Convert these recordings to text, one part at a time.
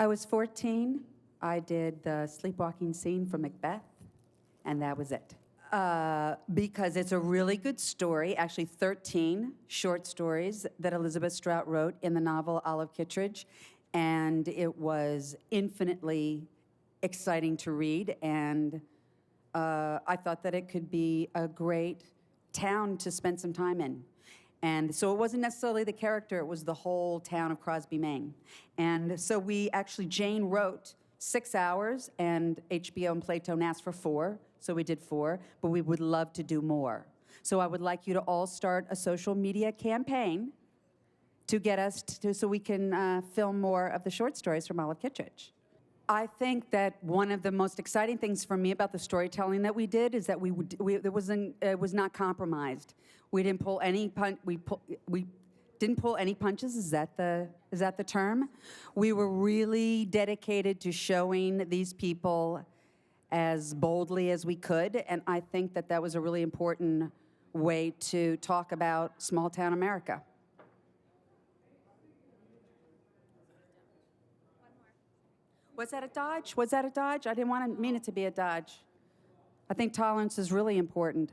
I was 14. I did the sleepwalking scene from Macbeth, and that was it. Because it's a really good story, actually 13 short stories that Elizabeth Strout wrote in the novel Olive Kitteridge, and it was infinitely exciting to read, and I thought that it could be a great town to spend some time in. And so it wasn't necessarily the character, it was the whole town of Crosby, Maine. And so Jane wrote 6 hours, and HBO and Playtone asked for 4, so we did 4, but we would love to do more. So I would like you to all start a social media campaign to get us so we can film more of the short stories from Olive Kitteridge. I think that one of the most exciting things for me about the storytelling that we did is that it was not compromised. We didn't pull any we didn't pull any punches. Is that the term? We were really dedicated to showing these people as boldly as we could, and I think that that was a really important way to talk about small town America. Was that a dodge? Was that a dodge? I didn't mean it to be a dodge. I think tolerance is really important.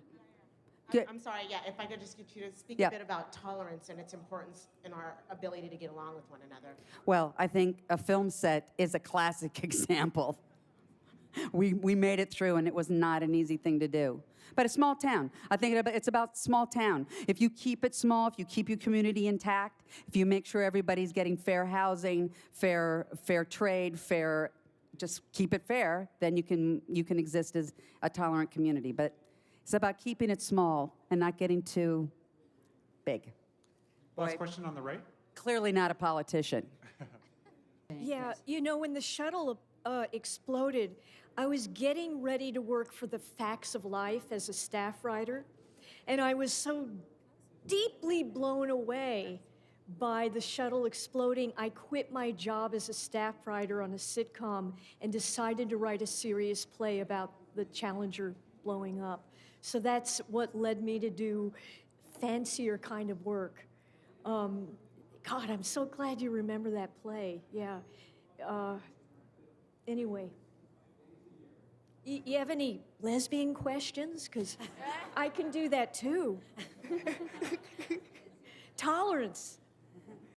I'm sorry, yeah, if I could just get you to speak Yeah. a bit about tolerance and its importance in our ability to get along with one another. Well, I think a film set is a classic example. We made it through, and it was not an easy thing to do. But a small town. I think it's about small town. If you keep it small, if you keep your community intact, if you make sure everybody's getting fair housing, fair trade, just keep it fair, then you can exist as a tolerant community. But it's about keeping it small and not getting too big. Last question on the right. Clearly not a politician. Yeah, you know, when the shuttle exploded, I was getting ready to work for the Facts of Life as a staff writer, and I was so deeply blown away by the shuttle exploding, I quit my job as a staff writer on a sitcom and decided to write a serious play about the Challenger blowing up. So that's what led me to do fancier kind of work. God, I'm so glad you remember that play. Yeah. Anyway, you have any lesbian questions? Because I can do that too. Tolerance.